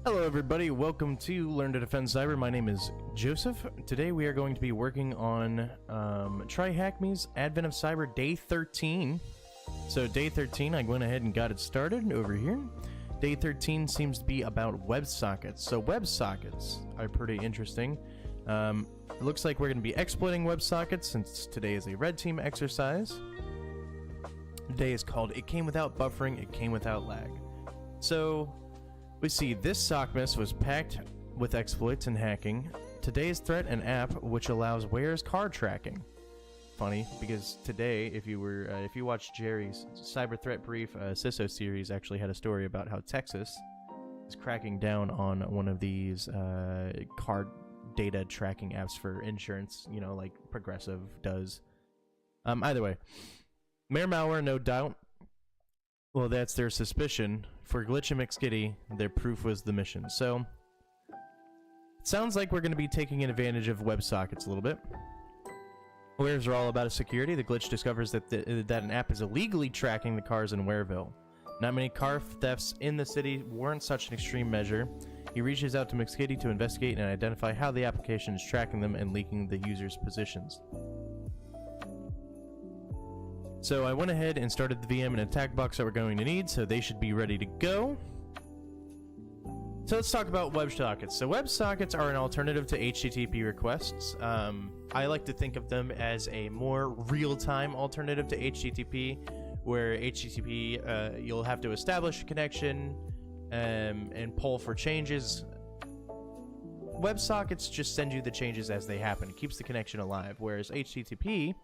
Hello everybody, welcome to Learn to Defend Cyber. My name is Joseph. Today we are going to be working on Try Hack Me's Advent of Cyber Day 13. So Day 13, I went ahead and got it started over here. Day 13 seems to be about WebSockets. So WebSockets are pretty interesting. It looks like we're going to be exploiting WebSockets since today is a red team exercise. Today is called It Came Without Buffering, It Came Without Lag. So we see this sockmas was packed with exploits and hacking. Today's threat, an app which allows where's car tracking. Funny, because today, if you watched Jerry's Cyber Threat Brief CISO series, actually had a story about how Texas is cracking down on one of these car data tracking apps for insurance, you know, like Progressive does. Either way, mere malware, no doubt. Well, that's their suspicion. For Glitch and McSkitty, their proof was the mission. So, it sounds like we're going to be taking advantage of WebSockets a little bit. Wares are all about security. The Glitch discovers that that an app is illegally tracking the cars in Wareville. Not many car thefts in the city warrant such an extreme measure. He reaches out to McSkitty to investigate and identify how the application is tracking them and leaking the user's positions. So I went ahead and started the VM and attack box that we're going to need, so they should be ready to go. So let's talk about WebSockets. So WebSockets are an alternative to HTTP requests. I like to think of them as a more real-time alternative to HTTP, where HTTP, you'll have to establish a connection and poll for changes. WebSockets just send you the changes as they happen. It keeps the connection alive, whereas HTTP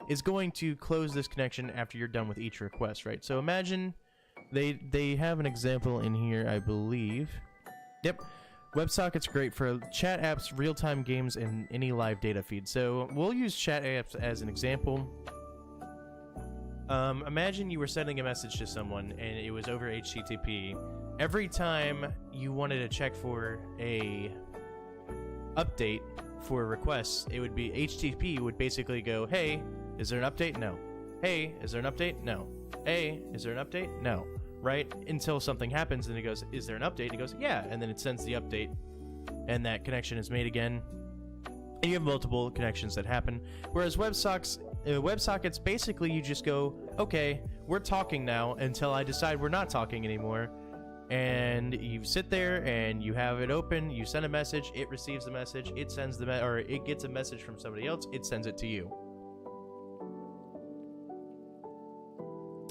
is going to close this connection after you're done with each request, right? So imagine they have an example in here, I believe. Yep. WebSocket's great for chat apps, real-time games, and any live data feed. So we'll use chat apps as an example. Imagine you were sending a message to someone and it was over HTTP. Every time you wanted to check for a update for requests, it would be HTTP would basically go, hey, is there an update? No. Hey, is there an update? No. Hey, is there an update? No. Right? Until something happens and it goes, is there an update? And it goes, yeah. And then it sends the update and that connection is made again. And you have multiple connections that happen. Whereas WebSockets, basically you just go, okay, we're talking now until I decide we're not talking anymore. And you sit there and you have it open, you send a message, it receives the message, it sends the or it gets a message from somebody else, it sends it to you.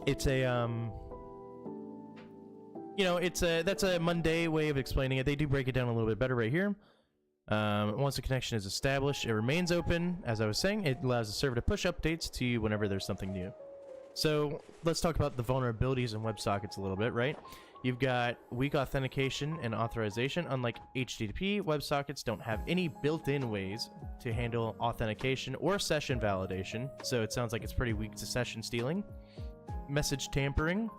It's a you know, that's a Monday way of explaining it. They do break it down a little bit better right here. Once the connection is established, it remains open. As I was saying, it allows the server to push updates to you whenever there's something new. So let's talk about the vulnerabilities in WebSockets a little bit, right? You've got weak authentication and authorization. Unlike HTTP, WebSockets don't have any built-in ways to handle authentication or session validation, so it sounds like it's pretty weak to session stealing. Message tampering.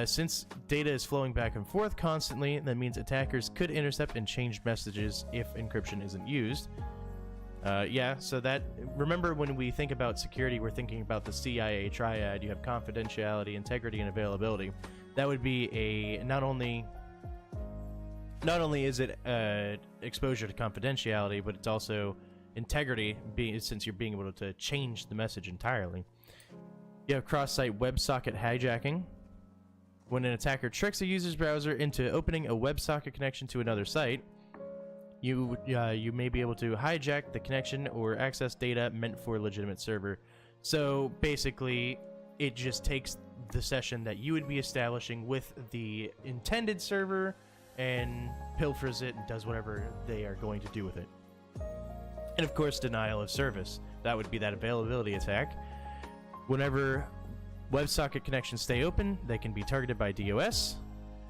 Since data is flowing back and forth constantly, that means attackers could intercept and change messages if encryption isn't used. Yeah, so that, remember when we think about security, we're thinking about the CIA triad. You have confidentiality, integrity, and availability. That would be a, not only is it exposure to confidentiality, but it's also integrity, since you're being able to change the message entirely. You have cross-site WebSocket hijacking. When an attacker tricks a user's browser into opening a WebSocket connection to another site, you may be able to hijack the connection or access data meant for a legitimate server. So basically, it just takes the session that you would be establishing with the intended server and pilfers it and does whatever they are going to do with it. And of course, denial of service. That would be that availability attack. Whenever WebSocket connections stay open, they can be targeted by DOS.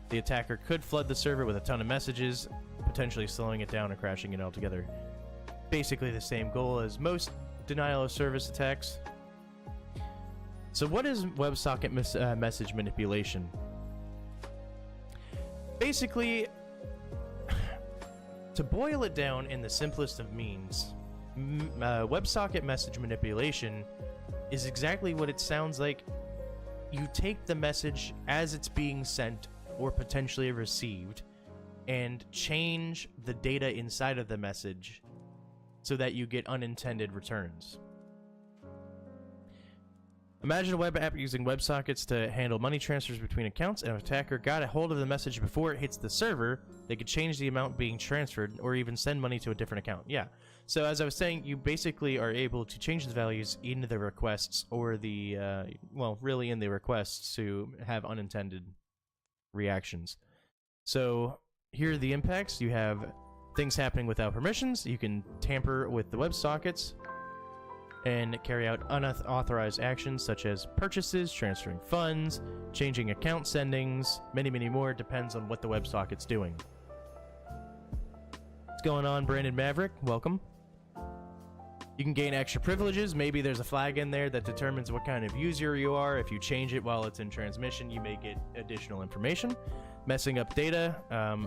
The attacker could flood the server with a ton of messages, potentially slowing it down or crashing it altogether. Basically the same goal as most denial of service attacks. So what is WebSocket message manipulation? Basically, to boil it down in the simplest of means, WebSocket message manipulation is exactly what it sounds like. You take the message as it's being sent or potentially received, and change the data inside of the message so that you get unintended returns. Imagine a web app using WebSockets to handle money transfers between accounts, and if an attacker got a hold of the message before it hits the server, they could change the amount being transferred or even send money to a different account. Yeah. So as I was saying, you basically are able to change the values in the requests or the, well, really in the requests to have unintended reactions. So here are the impacts. You have things happening without permissions. You can tamper with the WebSockets and carry out unauthorized actions such as purchases, transferring funds, changing account sendings, many, many more. Depends on what the WebSocket's doing. What's going on, Brandon Maverick? Welcome. You can gain extra privileges. Maybe there's a flag in there that determines what kind of user you are. If you change it while it's in transmission, you may get additional information. Messing up data.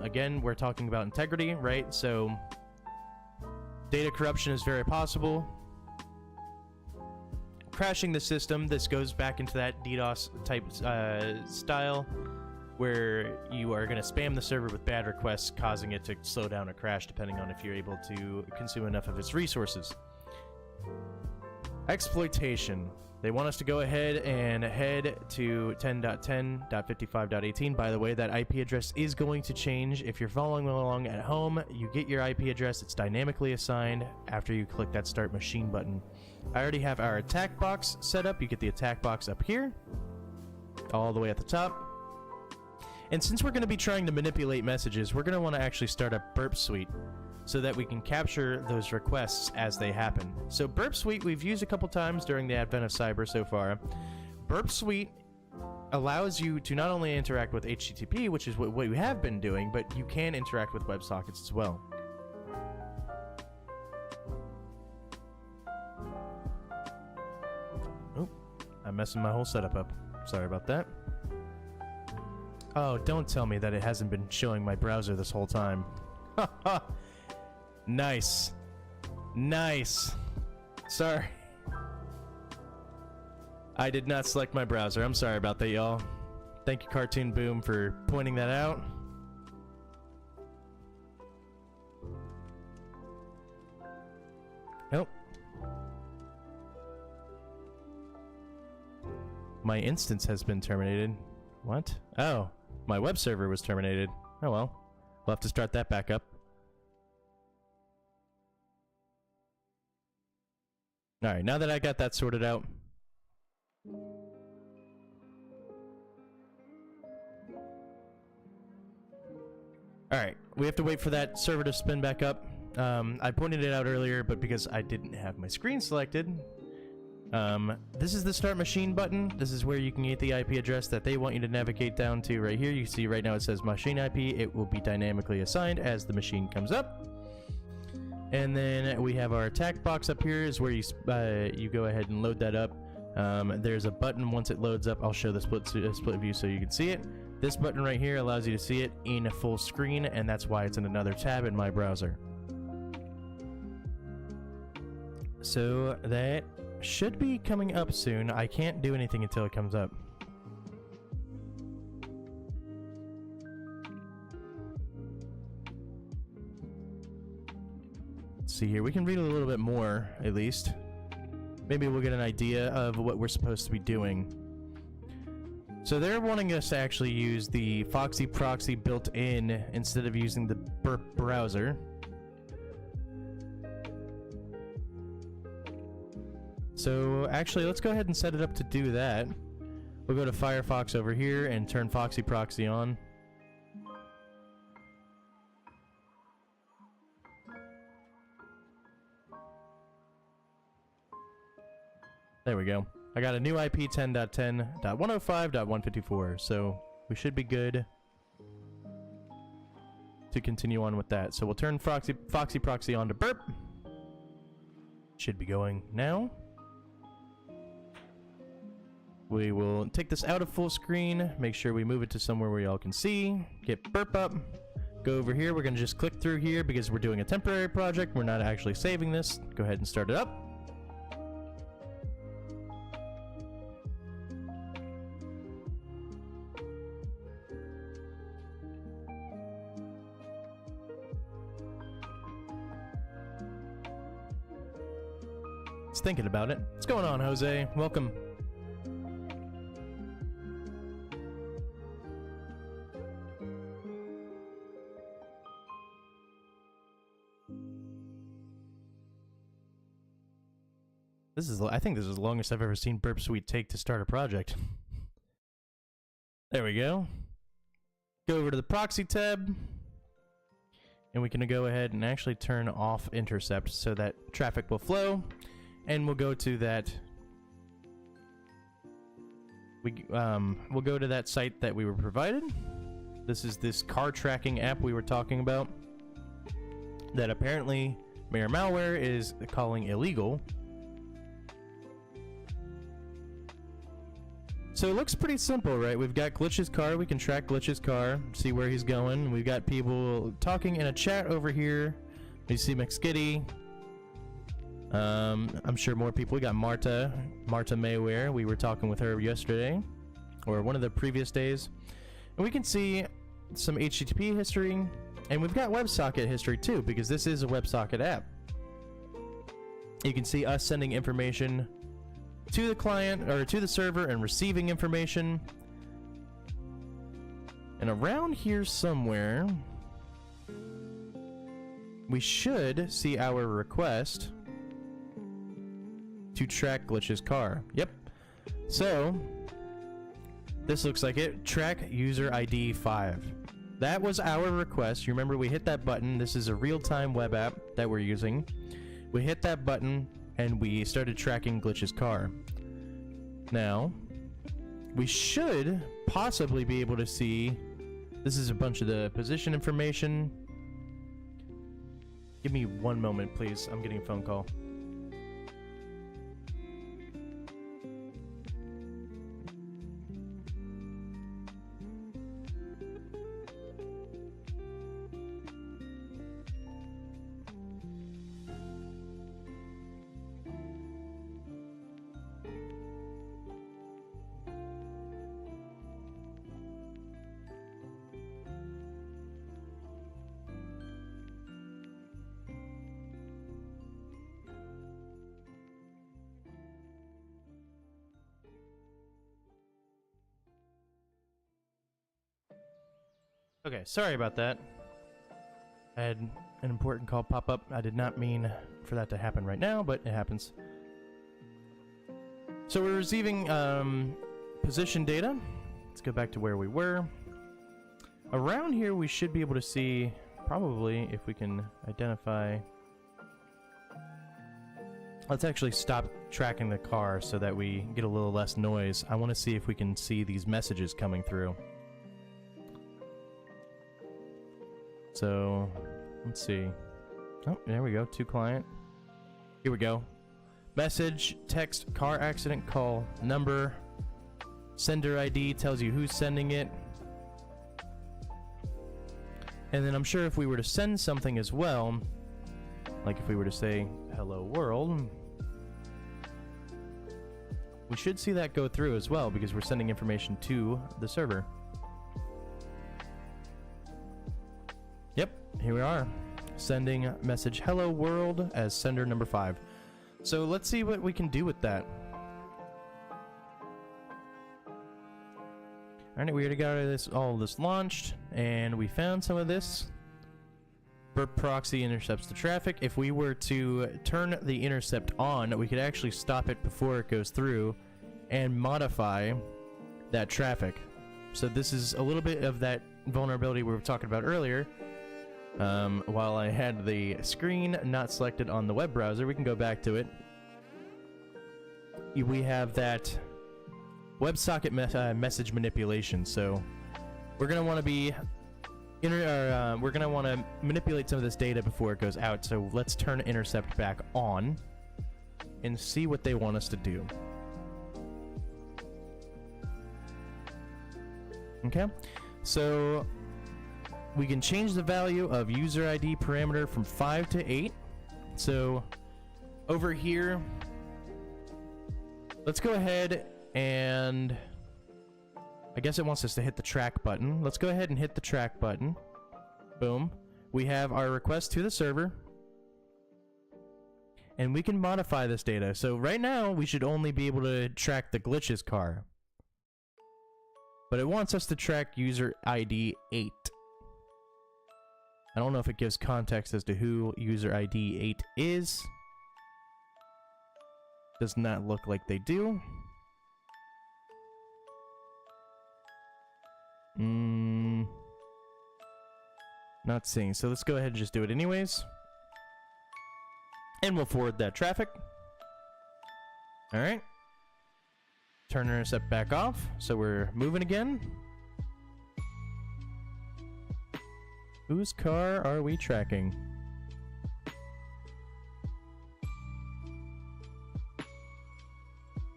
Again, we're talking about integrity, right? So data corruption is very possible. Crashing the system. This goes back into that DDoS type style where you are going to spam the server with bad requests, causing it to slow down or crash depending on if you're able to consume enough of its resources. Exploitation. They want us to go ahead and head to 10.10.55.18. By the way, that IP address is going to change. If you're following along at home, you get your IP address. It's dynamically assigned after you click that Start Machine button. I already have our attack box set up. You get the attack box up here, all the way at the top. And since we're going to be trying to manipulate messages, we're going to want to actually start a burp suite so that we can capture those requests as they happen. So Burp Suite we've used a couple times during the advent of cyber so far. Burp Suite allows you to not only interact with HTTP, which is what we have been doing, but you can interact with WebSockets as well. Oh, I'm messing my whole setup up. Sorry about that. Oh, don't tell me that it hasn't been showing my browser this whole time. Ha ha! Nice. Nice. Sorry. I did not select my browser. I'm sorry about that, y'all. Thank you, Cartoon Boom, for pointing that out. Oh. My instance has been terminated. What? Oh, my web server was terminated. Oh well. We'll have to start that back up. Alright, now that I got that sorted out. Alright, we have to wait for that server to spin back up. I pointed it out earlier, but because I didn't have my screen selected, this is the Start Machine button. This is where you can get the IP address that they want you to navigate down to right here. You see right now it says machine IP. It will be dynamically assigned as the machine comes up. And then we have our attack box up here is where you go ahead and load that up. There's a button once it loads up. I'll show the split view so you can see it. This button right here allows you to see it in full screen, and that's why it's in another tab in my browser. So that should be coming up soon. I can't do anything until it comes up. See here, we can read a little bit more at least. Maybe we'll get an idea of what we're supposed to be doing. So they're wanting us to actually use the Foxy proxy built in instead of using the burp browser. So actually, let's go ahead and set it up to do that. We'll go to Firefox over here and turn Foxy proxy on. There we go. I got a new IP 10.10.105.154, so we should be good to continue on with that. So we'll turn Foxy proxy on to burp. Should be going now. We will take this out of full screen, make sure we move it to somewhere where y'all can see, get burp up, go over here. We're going to just click through here because we're doing a temporary project. We're not actually saving this. Go ahead and start it up. It's thinking about it. What's going on, Jose? Welcome. I think this is the longest I've ever seen Burp Suite take to start a project. There we go. Go over to the proxy tab. And we can go ahead and actually turn off intercept so that traffic will flow. And we'll go to that. We'll go to that site that we were provided. This is this car tracking app we were talking about. That apparently Mayor Malware is calling illegal. So it looks pretty simple, right? We've got Glitch's car. We can track Glitch's car, see where he's going. We've got people talking in a chat over here. We see McSkitty. I'm sure more people. We got Marta Mayware. We were talking with her yesterday, or one of the previous days. And we can see some HTTP history, and we've got WebSocket history too, because this is a WebSocket app. You can see us sending information to the client, or to the server, and receiving information. And around here somewhere, we should see our request to track Glitch's car. Yep. So, this looks like it. Track user ID 5. That was our request. You remember we hit that button. This is a real-time web app that we're using. We hit that button, and we started tracking Glitch's car. Now, we should possibly be able to see, this is a bunch of the position information. Give me one moment, please. I'm getting a phone call. Okay, sorry about that. I had an important call pop up. I did not mean for that to happen right now, but it happens. So we're receiving position data. Let's go back to where we were. Around here we should be able to see, probably, if we can identify. Let's actually stop tracking the car so that we get a little less noise. I want to see if we can see these messages coming through. So, let's see. Oh, there we go. To client. Here we go. Message, text, car accident, call, number, sender ID tells you who's sending it. And then I'm sure if we were to send something as well, like if we were to say, hello world, we should see that go through as well because we're sending information to the server. Yep, here we are. Sending message hello world as sender number 5. So let's see what we can do with that. Alright, we already got all of this launched, and we found some of this. Burp proxy intercepts the traffic. If we were to turn the intercept on, we could actually stop it before it goes through and modify that traffic. So this is a little bit of that vulnerability we were talking about earlier. While I had the screen not selected on the web browser, we can go back to it. We have that WebSocket message manipulation. So we're gonna want to be we're gonna want to manipulate some of this data before it goes out. So let's turn intercept back on and see what they want us to do. Okay, so we can change the value of user ID parameter from 5 to 8. So over here, let's go ahead and I guess it wants us to hit the track button. Let's go ahead and hit the track button. Boom. We have our request to the server. and we can modify this data. So right now, we should only be able to track the glitches car. But it wants us to track user ID 8. I don't know if it gives context as to who user ID 8 is. Does not look like they do. Not seeing. So let's go ahead and just do it anyways. And we'll forward that traffic. Alright. Turn intercept back off. So we're moving again. Whose car are we tracking?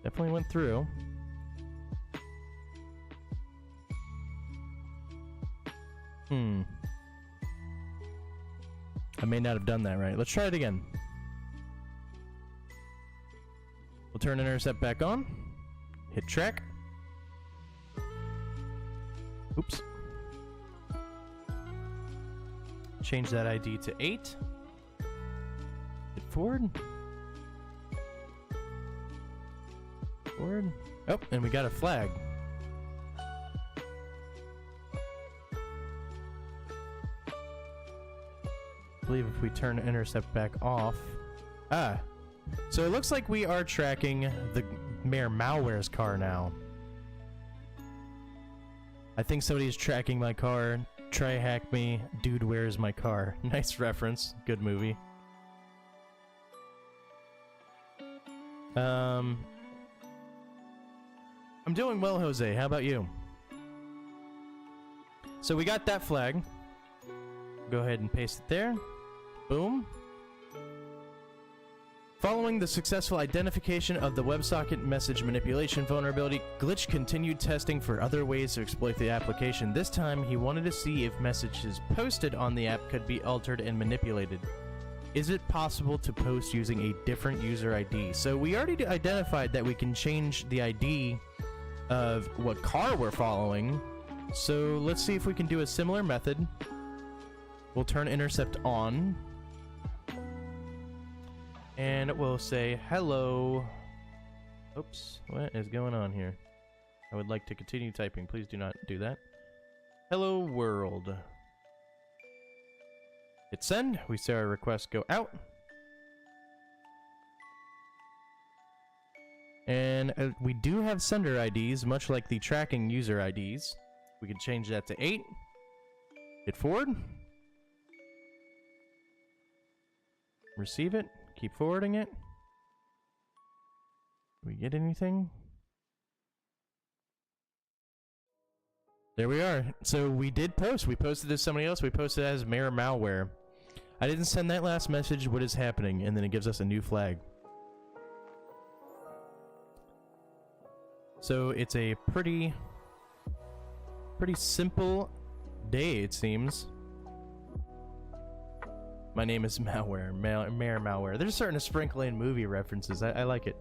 Definitely went through. I may not have done that right. Let's try it again. We'll turn intercept back on. Hit track. Oops. Change that ID to 8. Hit forward. Forward. Oh, and we got a flag. I believe if we turn intercept back off. So it looks like we are tracking the Mayor Malware's car now. I think somebody's tracking my car. Try hack me. Dude, where's my car? Nice reference. Good movie. I'm doing well, Jose. How about you? So we got that flag. Go ahead and paste it there. Boom. Following the successful identification of the WebSocket message manipulation vulnerability, Glitch continued testing for other ways to exploit the application. This time, he wanted to see if messages posted on the app could be altered and manipulated. Is it possible to post using a different user ID? So we already identified that we can change the ID of what car we're following. So let's see if we can do a similar method. We'll turn intercept on. And it will say, hello. Oops, what is going on here? I would like to continue typing. Please do not do that. Hello world. Hit send. We see our request go out. And we do have sender IDs, much like the tracking user IDs. We can change that to 8. Hit forward. Receive it. Keep forwarding it. Do we get anything? There we are. So we did post. We posted as somebody else. We posted as Mayor Malware. I didn't send that last message. What is happening? And then it gives us a new flag. So it's a pretty simple day, it seems. My name is Malware. Mayor Malware. They're starting to sprinkle in movie references. I like it.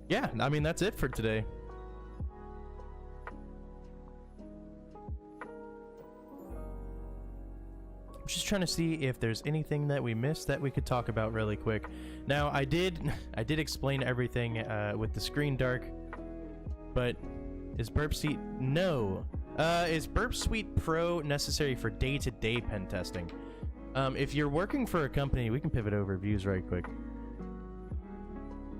Yeah, I mean, that's it for today. I'm just trying to see if there's anything that we missed that we could talk about really quick. Now, I did explain everything with the screen dark, but is Burp Suite? No. Is Burp Suite Pro necessary for day-to-day pen testing? If you're working for a company, we can pivot over views right quick.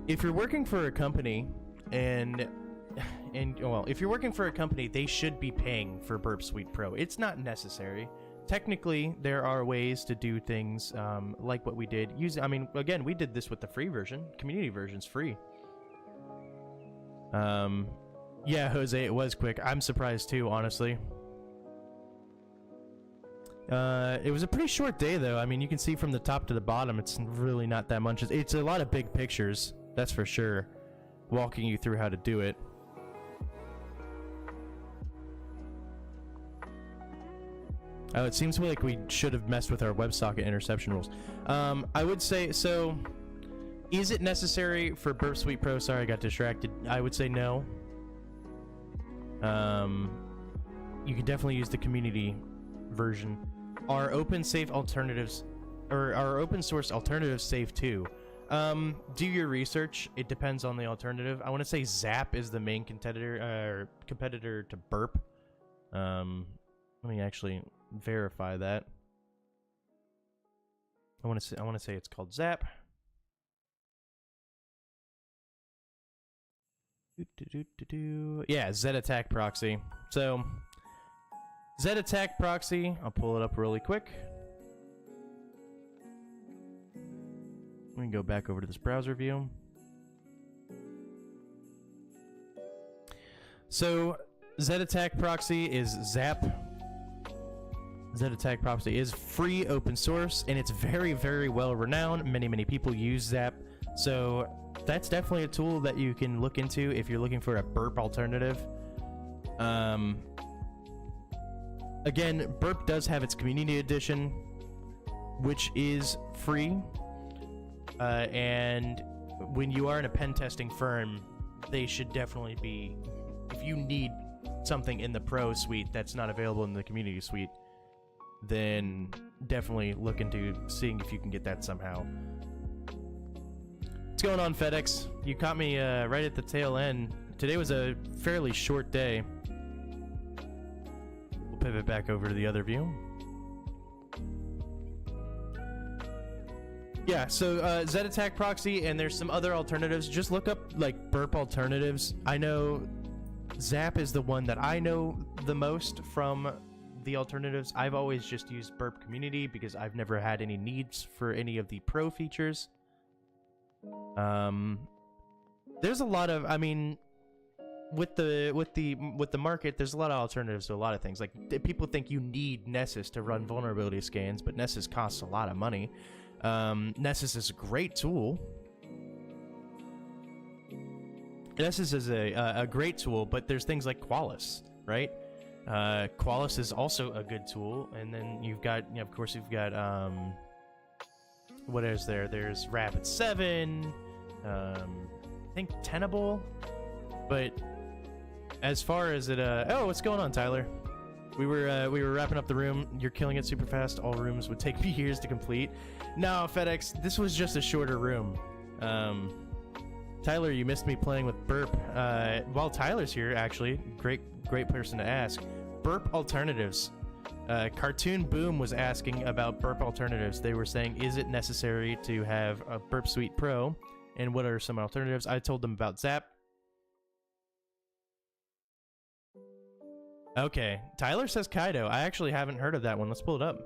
If you're working for a company, well, if you're working for a company, they should be paying for Burp Suite Pro. It's not necessary. Technically, there are ways to do things like what we did. I mean, again, we did this with the free version. Community version's free. Yeah, Jose, it was quick. I'm surprised too, honestly. It was a pretty short day, though. I mean, you can see from the top to the bottom, it's really not that much. It's a lot of big pictures, that's for sure. Walking you through how to do it. Oh, it seems like we should have messed with our WebSocket interception rules. I would say, so, is it necessary for Burp Suite Pro? Sorry, I got distracted. I would say no. You can definitely use the community version. Are open safe alternatives, or are open source alternatives safe too? Do your research. It depends on the alternative. I want to say Zap is the main competitor to Burp. Let me actually verify that. I want to say it's called Zap. Yeah, Attack Proxy. So Attack Proxy, I'll pull it up really quick. Let me go back over to this browser view. So Attack Proxy is Zap. Attack Proxy is free, open source, and it's very, very well renowned. Many people use Zap. So that's definitely a tool that you can look into if you're looking for a Burp alternative. Again, Burp does have its community edition, which is free. And when you are in a pen testing firm, they should definitely be, if you need something in the Pro suite that's not available in the community suite, then definitely look into seeing if you can get that somehow. What's going on, FedEx? You caught me right at the tail end. Today was a fairly short day. We'll pivot back over to the other view. Yeah, so Attack Proxy, and there's some other alternatives. Just look up like Burp alternatives. I know Zap is the one that I know the most from the alternatives. I've always just used Burp Community because I've never had any needs for any of the Pro features. There's a lot of, I mean, with the market, there's a lot of alternatives to a lot of things. Like, people think you need Nessus to run vulnerability scans, but Nessus costs a lot of money. Nessus is a great tool. Nessus is a great tool, but there's things like Qualys, right? Qualys is also a good tool, and then you've got, you know, of course, you've got what is there? There's Rapid7, I think Tenable, but as far as it, oh, what's going on, Tyler? We were wrapping up the room. You're killing it super fast. All rooms would take me years to complete. No, FedEx, this was just a shorter room. Tyler, you missed me playing with Burp. While Tyler's here, actually, great person to ask. Burp alternatives. Cartoon Boom was asking about Burp alternatives. They were saying, is it necessary to have a Burp Suite Pro? And what are some alternatives? I told them about Zap. Okay, Tyler says Kaido. I actually haven't heard of that one. Let's pull it up.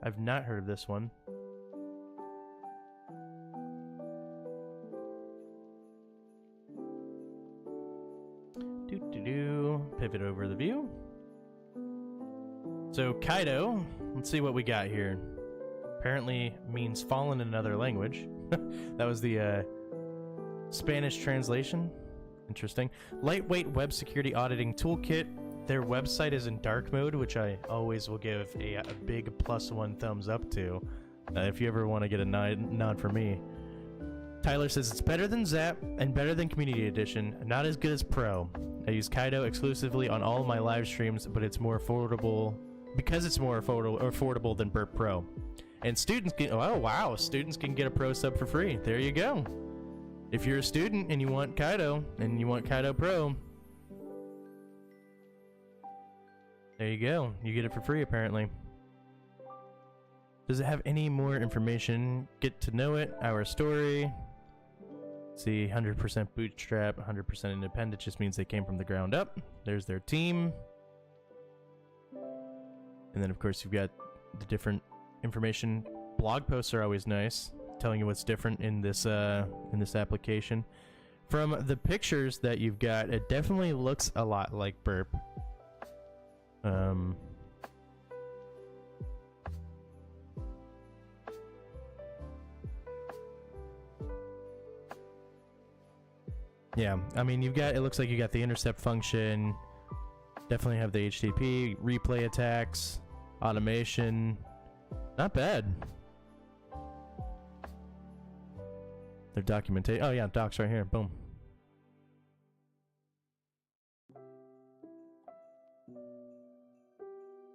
I've not heard of this one. Pivot over the view. So Kaido, let's see what we got here. Apparently means fallen in another language. That was the Spanish translation. Interesting. Lightweight web security auditing toolkit. Their website is in dark mode, which I always will give a big +1 thumbs up to. If you ever want to get a nod from me. Tyler says it's better than Zap and better than Community Edition. Not as good as Pro. I use Kaido exclusively on all of my live streams, but it's more affordable because it's more affordable than Burp Pro. And students can, oh wow, students can get a Pro sub for free. There you go. If you're a student and you want Kaido and you want Kaido Pro, there you go. You get it for free apparently. Does it have any more information? Get to know it, our story. See, 100% bootstrap, 100% independent just means they came from the ground up. There's their team. And then of course you've got the different information. Blog posts are always nice, telling you what's different in this application. From the pictures that you've got, it definitely looks a lot like Burp. Yeah, I mean, you've got, it looks like you got the intercept function, definitely have the HTTP, replay attacks, automation, not bad. Their documentation, oh yeah, docs right here, boom.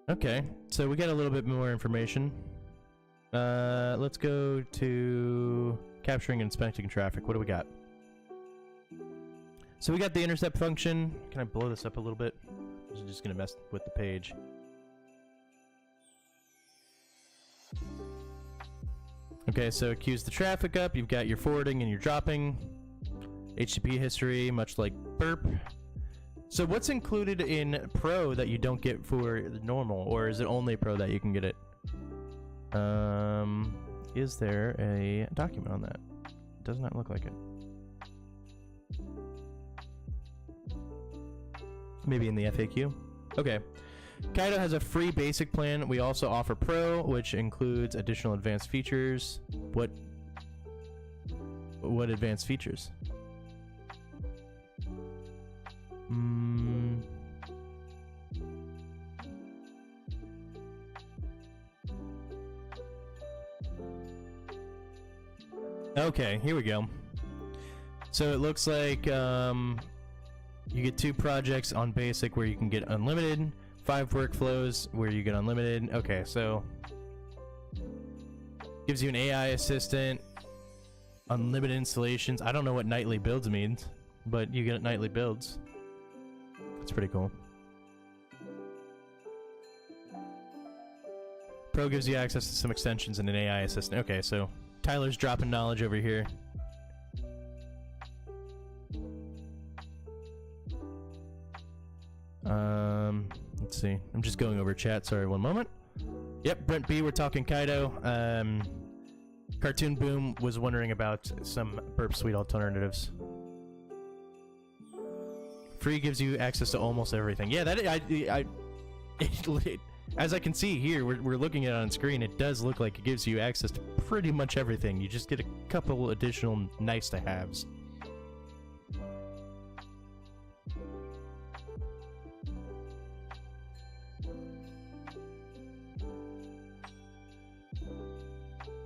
Okay, so we got a little bit more information. Let's go to capturing and inspecting traffic. What do we got? So we got the intercept function. Can I blow this up a little bit? This is just gonna mess with the page. Okay, so it queues the traffic up. You've got your forwarding and your dropping. HTTP history, much like burp. So what's included in Pro that you don't get for normal, or is it only Pro that you can get it? Is there a document on that? Does not look like it. Maybe in the FAQ? Okay. Kaido has a free basic plan. We also offer Pro, which includes additional advanced features. What advanced features? Okay, here we go. So it looks like you get 2 projects on basic where you can get unlimited, 5 workflows where you get unlimited. Okay, so gives you an AI assistant, unlimited installations. I don't know what nightly builds means, but you get nightly builds. That's pretty cool. Pro gives you access to some extensions and an AI assistant. Okay, so Tyler's dropping knowledge over here. Let's see. I'm just going over chat. Sorry, one moment. Yep, Brent B, we're talking Kaido. Cartoon Boom was wondering about some Burp Suite alternatives. Free gives you access to almost everything. Yeah, that as I can see here, we're looking at it on screen. It does look like it gives you access to pretty much everything. You just get a couple additional nice-to-haves.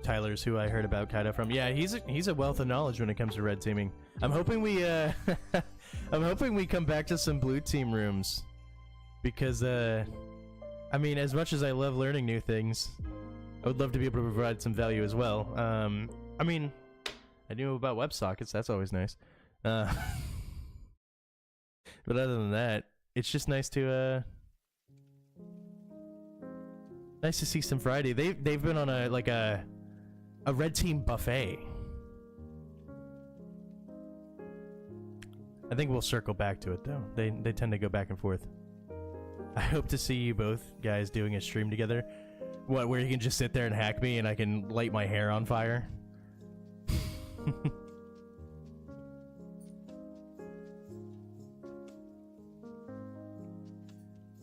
Tyler's who I heard about Kaido from. Yeah, he's a wealth of knowledge when it comes to red teaming. I'm hoping we I'm hoping we come back to some blue team rooms, because I mean, as much as I love learning new things, I would love to be able to provide some value as well. I mean, I knew about WebSockets. That's always nice. But other than that, it's just nice to see some variety. They've been on a red team buffet. I think we'll circle back to it though. They tend to go back and forth. I hope to see you both guys doing a stream together. What, where you can just sit there and hack me and I can light my hair on fire?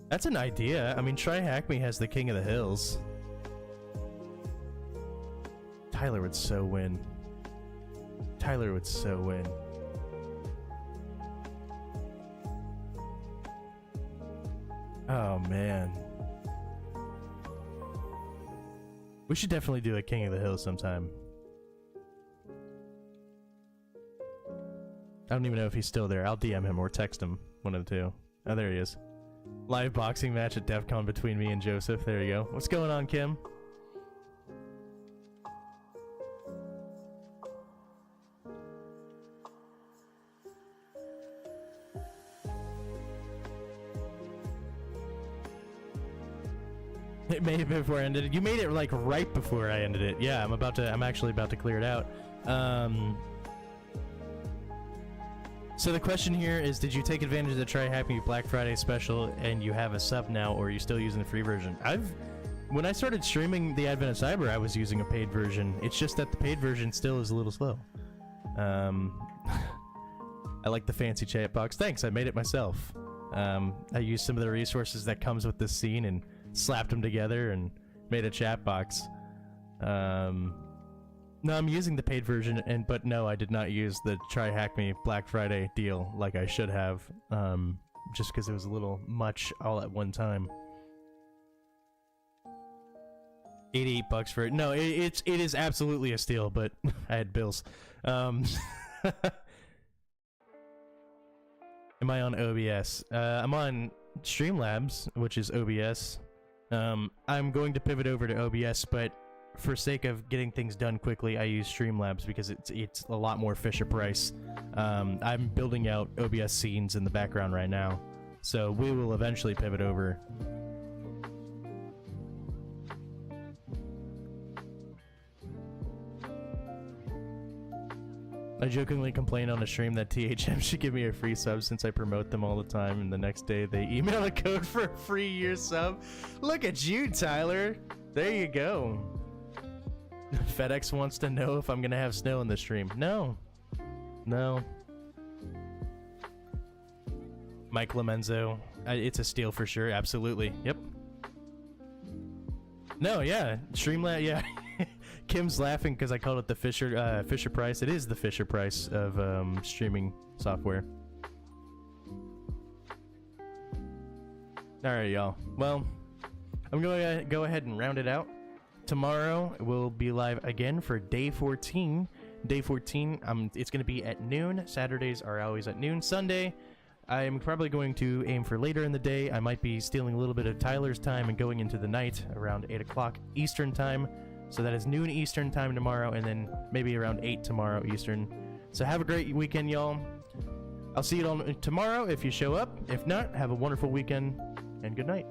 That's an idea. I mean, Try Hack Me has the King of the Hills. Tyler would so win. Tyler would so win. Oh, man. We should definitely do a King of the Hills sometime. I don't even know if he's still there. I'll DM him or text him. One of the two. Oh, there he is. Live boxing match at DEF CON between me and Joseph. There you go. What's going on, Kim? It may have been before I ended it. You made it like right before I ended it. Yeah, I'm actually about to clear it out. So the question here is, did you take advantage of the Try Hack Me Black Friday special and you have a sub now, or are you still using the free version? When I started streaming the Advent of Cyber, I was using a paid version. It's just that the paid version still is a little slow. I like the fancy chat box. Thanks, I made it myself. I used some of the resources that comes with this scene and slapped them together and made a chat box. No, I'm using the paid version, but no, I did not use the Try Hack Me Black Friday deal like I should have, just because it was a little much all at one time. $88 for it. No, it is absolutely a steal, but I had bills. Am I on OBS? I'm on Streamlabs, which is OBS. I'm going to pivot over to OBS, but for sake of getting things done quickly, I use Streamlabs because it's a lot more Fisher Price. I'm building out OBS scenes in the background right now, so we will eventually pivot over. I jokingly complained on a stream that THM should give me a free sub since I promote them all the time, and the next day they email a code for a free year sub. Look at you, Tyler. There you go. FedEx wants to know if I'm gonna have snow in the stream. No. No. Mike Lomenzo. It's a steal for sure. Absolutely. Yep. No, yeah. Streamlabs, yeah. Kim's laughing because I called it the Fisher Price. It is the Fisher Price of streaming software. All right, y'all. Well, I'm going to go ahead and round it out. Tomorrow we'll be live again for day 14. Day 14. It's going to be at noon. Saturdays are always at noon. Sunday, I'm probably going to aim for later in the day. I might be stealing a little bit of Tyler's time and going into the night around 8 o'clock Eastern time. So that is noon Eastern time tomorrow, and then maybe around 8 tomorrow Eastern. So have a great weekend, y'all. I'll see you all tomorrow if you show up. If not, have a wonderful weekend, and good night.